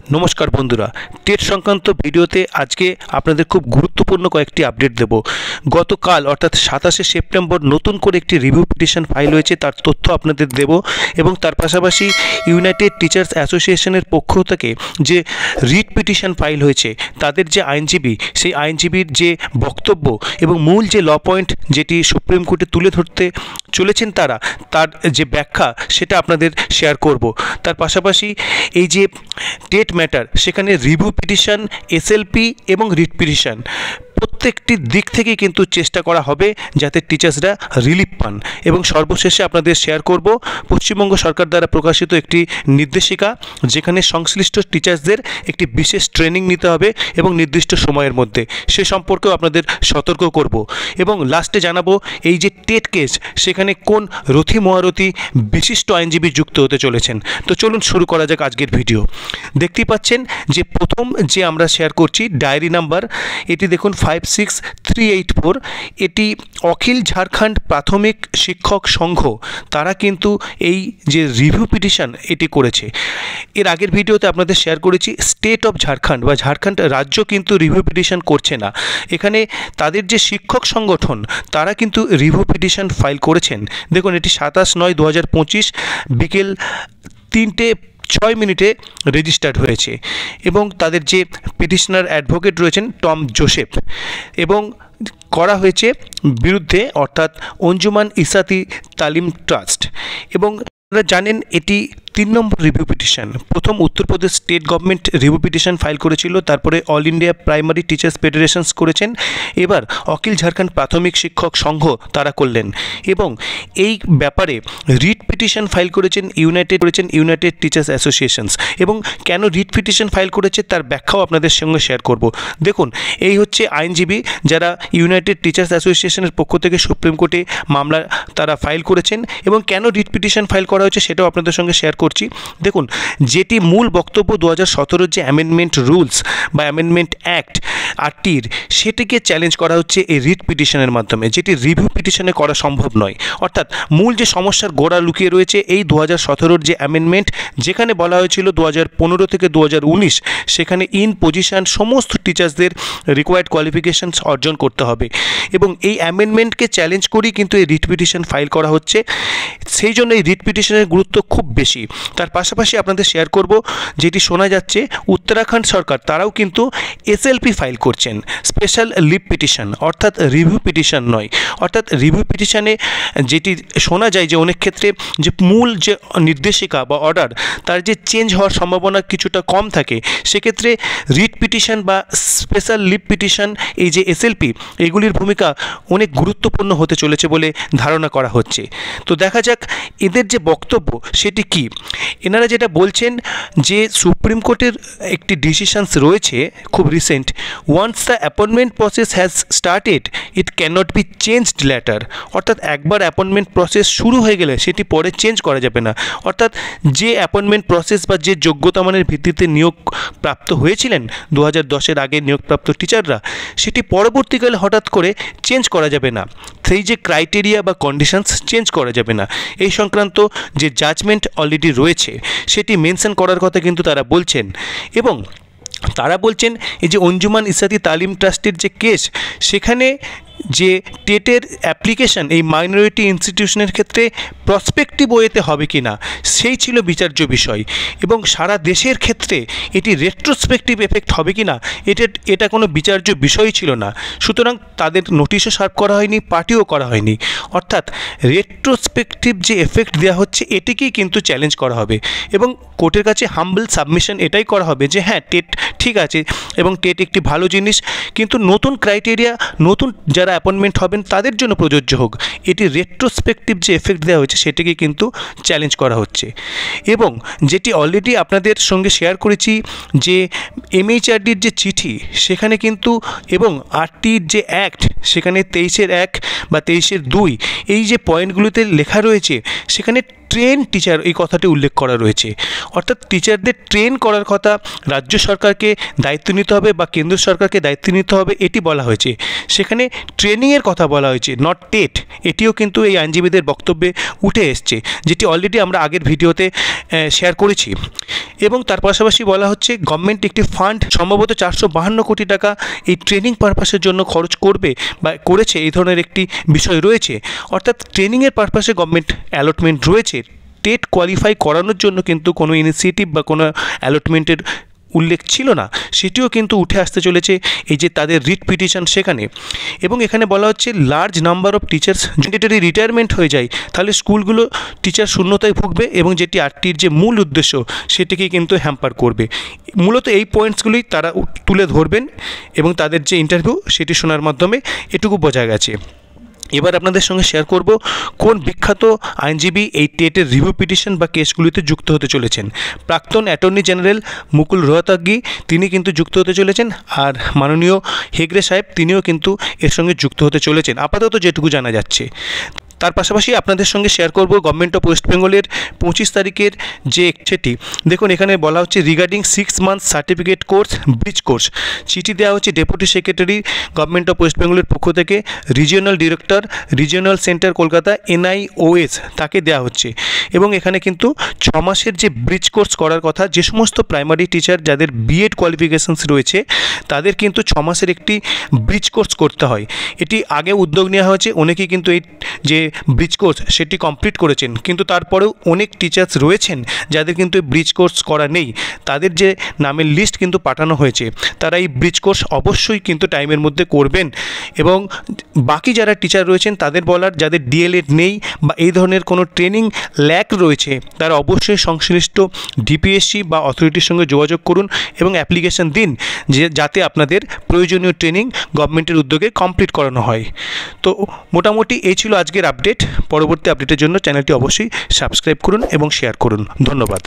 नमस्कार बंधुरा टेट संक्रांत भिडियोते आज के आपनादेर खूब गुरुत्वपूर्ण कयेकटी अपडेट देव। गतकाल अर्थात 27 सेप्टेम्बर नतून करे एकटी रिव्यू पिटिशन फाइल हयेछे तार तथ्य आपनादेर देव एबं तार पाशापाशि यूनाइटेड टीचार्स एसोसिएशनेर पक्ष थेके जे रिट पिटिशन फाइल हयेछे तादेर जे आईनजीबी सेई आईनजीबीर जे बक्तव्य एबं मूल जे ल पয়েন্ট जेटी सुप्रीम कोर्टे तुले धरते चलेछेन तारा तार जे व्याख्या सेटा आपनादेर शेयर करब। तार पाशापाशि एई जे टेट मैटर सेखाने रिव्यू पिटिशन एसएलपी एवं रिट पिटिशन प्रत्येकटी दिक थेके किन्तु चेष्टा करा होबे जाते टीचार्सरा रिलिफ पान एवं सर्वशेषे आपनादेर शेयर करब पश्चिमबंग सरकार द्वारा प्रकाशित एकटी निर्देशिका जेखाने संश्लिष्ट टीचार्सदेर एकटी विशेष ट्रेनिंग निते होबे एवं निर्दिष्ट समयेर मध्ये से सम्पर्केও आपनादेर सतर्क करब एवं लास्टे जानाबो एई जे टेट केस सेखाने कोन रथी महारथी विशिष्ट आईनजीबी जुक्त होते चलेछेन। तो चलुन शुरू करा जाक आजकेर भिडियो। देखतेই पाচ্ছেন যে प्रथम যে আমরা শেয়ার করছি ডায়েরি নাম্বার এটি দেখুন 56384 এটি অখিল ঝাড়খণ্ড প্রাথমিক শিক্ষক সংঘ তারা কিন্তু এই যে রিভিউ পিটিশন এটি করেছে। এর আগের ভিডিওতে আপনাদের শেয়ার করেছি স্টেট অফ ঝাড়খণ্ড বা ঝাড়খণ্ড রাজ্য কিন্তু রিভিউ পিটিশন করছে না, এখানে তাদের যে শিক্ষক সংগঠন তারা কিন্তু রিভিউ পিটিশন ফাইল করেছেন। দেখুন এটি 27/9/2025 বিকেল 3:06 মিনিটে রেজিস্টার্ড হয়েছে এবং তাদের যে পিটিশনার অ্যাডভোকেট রয়েছেন টম জোসেফ এবং করা হয়েছে বিরুদ্ধে অর্থাৎ অঞ্জুমান ইসাতি তালিম ট্রাস্ট। এবং আপনারা জানেন এটি 3 নম্বর রিভিউ পিটিশন। প্রথম Uttar Pradesh state government review petition file করেছিল, তারপরে অল ইন্ডিয়া প্রাইমারি টিচার্স ফেডারেশনস করেছেন, এবার অখিল ঝাড়খণ্ড প্রাথমিক শিক্ষক সংঘ তারা করলেন এবং এই ব্যাপারে রিট পিটিশন ফাইল করেছেন ইউনাইটেড টিচার্স অ্যাসোসিয়েশনস। এবং কেন রিট পিটিশন ফাইল করেছে তার ব্যাখ্যাও আপনাদের সঙ্গে শেয়ার করব। দেখুন এই হচ্ছে আইনজীবী যারা ইউনাইটেড টিচার্স অ্যাসোসিয়েশনের পক্ষ থেকে সুপ্রিম কোর্টে মামলা তারা ফাইল করেছেন এবং কেন রিট পিটিশন ফাইল করা হয়েছে সেটাও আপনাদের সঙ্গে শেয়ার করছি। দেখুন যেটি মূল বক্তব্য 2017 যে অ্যামেন্ডমেন্ট রুলস বা অ্যামেন্ডমেন্ট অ্যাক্ট আরটির সেটিকে চ্যালেঞ্জ করা হচ্ছে এই রিট পিটিশনের মাধ্যমে, যেটি রিভিউ পিটিশনে করা সম্ভব নয়। অর্থাৎ মূল যে সমস্যার গোড়া লুকিয়ে রয়েছে এই 2017 যে অ্যামেন্ডমেন্ট যেখানে বলা হয়েছিল 2015 থেকে 2019 সেখানে ইন পজিশন সমস্ত টিচার্সদের রিকোয়ার্ড কোয়ালিফিকেশনস অর্জন করতে হবে এবং এই অ্যামেন্ডমেন্টকে চ্যালেঞ্জ করেই কিন্তু এই রিট পিটিশন ফাইল করা হচ্ছে। সেই জন্য এই রিট পিটিশনের গুরুত্ব খুব বেশি। তার পাশাপাশি আপনাদের শেয়ার করব যেটি শোনা যাচ্ছে উত্তরাখণ্ড সরকার তারাও কিন্তু এসএলপি ফাইল করছেন, স্পেশাল লিভ পিটিশন, অর্থাৎ রিভিউ পিটিশন নয়। অর্থাৎ রিভিউ পিটিশনে যেটি শোনা যায় যে অনেক ক্ষেত্রে যে মূল যে নির্দেশিকা বা অর্ডার তার যে চেঞ্জ হওয়ার সম্ভাবনা কিছুটা কম থাকে, সেক্ষেত্রে রিট পিটিশন বা স্পেশাল লিভ পিটিশন এই যে এসএলপি এগুলির ভূমিকা অনেক গুরুত্বপূর্ণ হতে চলেছে বলে ধারণা করা হচ্ছে। তো দেখা যাক এদের যে বক্তব্য সেটি কি। এনারা যেটা বলছেন যে সুপ্রিম কোর্টের একটি ডিসিশনস রয়েছে খুব recent, once the appointment process has started it can't be changed later. অর্থাৎ একবার অ্যাপয়েন্টমেন্ট প্রসেস শুরু হয়ে গেলে সেটি পরে চেঞ্জ করা যাবে না। অর্থাৎ যে অ্যাপয়েন্টমেন্ট প্রসেস বা যে যোগ্যতা মানের ভিত্তিতে নিয়োগ প্রাপ্ত হয়েছিলেন 2010-এর আগে নিয়োগপ্রাপ্ত টিচাররা সেটি পরবর্তীকালে হঠাৎ করে চেঞ্জ করা যাবে না। সেই যে ক্রাইটেরিয়া বা কন্ডিশনস চেঞ্জ করা যাবে না, এই সংক্রান্ত যে জাজমেন্ট অলরেডি রয়েছে সেটি মেনশন করার কথা কিন্তু তারা বলছেন। এবং তারা বলছেন এই যে অঞ্জুমান ইসাতি তালিম ট্রাস্টের যে কেস সেখানে যে টেটের অ্যাপ্লিকেশন এই মাইনরিটি ইনস্টিটিউশনের ক্ষেত্রে প্রসপেক্টিভ ওয়েতে হবে কি না সেই ছিল বিচার্য বিষয় এবং সারা দেশের ক্ষেত্রে এটি রেট্রোস্পেক্টিভ এফেক্ট হবে কি না এটা কোনো বিচার্য বিষয়ই ছিল না। সুতরাং তাদের নোটিশও সার্ভ করা হয়নি, পার্টিও করা হয়নি। অর্থাৎ রেট্রোস্পেক্টিভ যে এফেক্ট দেওয়া হচ্ছে এটিকেই কিন্তু চ্যালেঞ্জ করা হবে এবং কোর্টের কাছে হাম্বল সাবমিশন এটাই করা হবে যে হ্যাঁ টেট ঠিক আছে এবং টেট একটি ভালো জিনিস, কিন্তু নতুন ক্রাইটেরিয়া নতুন যারা অ্যাপয়েন্টমেন্ট হবেন তাদের জন্য প্রযোজ্য হোক। এটি রেট্রোস্পেক্টিভ যে এফেক্ট দেওয়া হয়েছে সেটিকে কিন্তু চ্যালেঞ্জ করা হচ্ছে। এবং যেটি অলরেডি আপনাদের সঙ্গে শেয়ার করেছি যে এমএইচআরডির যে চিঠি সেখানে কিন্তু এবং আরটির যে অ্যাক্ট সেখানে 23-1 বা 23-2 এই যে পয়েন্টগুলোতে লেখা রয়েছে সেখানে ট্রেন টিচার এই কথাটি উল্লেখ করা রয়েছে। অর্থাৎ টিচারদের ট্রেন করার কথা রাজ্য সরকারকে দায়িত্ব নিতে হবে বা কেন্দ্র সরকারকে দায়িত্ব নিতে হবে, এটি বলা হয়েছে। সেখানে ট্রেনিংয়ের কথা বলা হয়েছে, নট টেট। এটিও কিন্তু এই আইনজীবীদের বক্তব্যে উঠে এসছে, যেটি অলরেডি আমরা আগের ভিডিওতে শেয়ার করেছি। এবং তার পাশাপাশি বলা হচ্ছে গভর্নমেন্ট একটি ফান্ড সম্ভবত 452 কোটি টাকা এই ট্রেনিং পারপাসের জন্য খরচ করবে বা করেছে, এই ধরনের একটি বিষয় রয়েছে। অর্থাৎ ট্রেনিংয়ের পারপাসে গভর্নমেন্ট অ্যালটমেন্ট রয়েছে। টেট কোয়ালিফাই করানোর জন্য কিন্তু কোনো ইনিশিয়েটিভ বা কোনো অ্যালটমেন্টের উল্লেখ ছিল না, সেটিও কিন্তু উঠে আসতে চলেছে এই যে তাদের রিট পিটিশন সেখানে। এবং এখানে বলা হচ্ছে large number of teachers mandatory retirement হয়ে যায়, তাহলে স্কুলগুলো টিচার শূন্যতায় ভুগবে এবং যেটি আরটির যে মূল উদ্দেশ্য সেটিকে কিন্তু হ্যাম্পার করবে। মূলত এই পয়েন্টসগুলোই তারা তুলে ধরবেন এবং তাদের যে ইন্টারভিউ সেটি শোনার মাধ্যমে এটুকু বোঝা গেছে। এবার আপনাদের সঙ্গে শেয়ার করব কোন বিখ্যাত আইনজীবী এই টেটের রিভিউ পিটিশন বা কেসগুলিতে যুক্ত হতে চলেছেন। প্রাক্তন অ্যাটর্নি জেনারেল মুকুল রোহতগি তিনি কিন্তু যুক্ত হতে চলেছেন, আর মাননীয় হেগড়ে সাহেব তিনিও কিন্তু এর সঙ্গে যুক্ত হতে চলেছেন, আপাতত যেটুকু জানা যাচ্ছে। তার পাশাপাশি আপনাদের সঙ্গে শেয়ার করব গভর্নমেন্ট অফ ওয়েস্ট বেঙ্গলের 25 তারিখের যে চিঠি। দেখুন এখানে বলা হচ্ছে regarding 6 month certificate course bridge course, চিঠি দেওয়া হচ্ছে deputy secretary government of West বেঙ্গলের পক্ষ থেকে regional director regional centre Kolkata NIOS তাকে দেওয়া হচ্ছে। এবং এখানে কিন্তু 6 মাসের যে ব্রিজ কোর্স করার কথা, যে সমস্ত প্রাইমারি টিচার যাদের B.Ed কোয়ালিফিকেশনস রয়েছে তাদের কিন্তু 6 মাসের একটি ব্রিজ কোর্স করতে হয়। এটি আগে উদ্যোগ নেওয়া হয়েছে, অনেকেই কিন্তু এই যে ব্রিজ কোর্স সেটি কমপ্লিট করেছেন, কিন্তু তারপরেও অনেক টিচার্স রয়েছেন যাদের কিন্তু ব্রিজ কোর্স করা নেই। তাদের যে নামের লিস্ট কিন্তু পাঠানো হয়েছে, তারা এই ব্রিজ কোর্স অবশ্যই কিন্তু টাইমের মধ্যে করবেন। এবং বাকি যারা টিচার রয়েছেন তাদের বলার, যাদের DLED নেই বা এই ধরনের কোনো ট্রেনিং ল্যাক রয়েছে তারা অবশ্যই সংশ্লিষ্ট DPSC বা অথরিটির সঙ্গে যোগাযোগ করুন এবং অ্যাপ্লিকেশন দিন যাতে আপনাদের প্রয়োজনীয় ট্রেনিং গভর্নমেন্টের উদ্যোগে কমপ্লিট করানো হয়। তো মোটামুটি এই ছিল আজকের আপডেট। পরবর্তী আপডেটের জন্য চ্যানেলটি অবশ্যই সাবস্ক্রাইব করুন এবং শেয়ার করুন। ধন্যবাদ।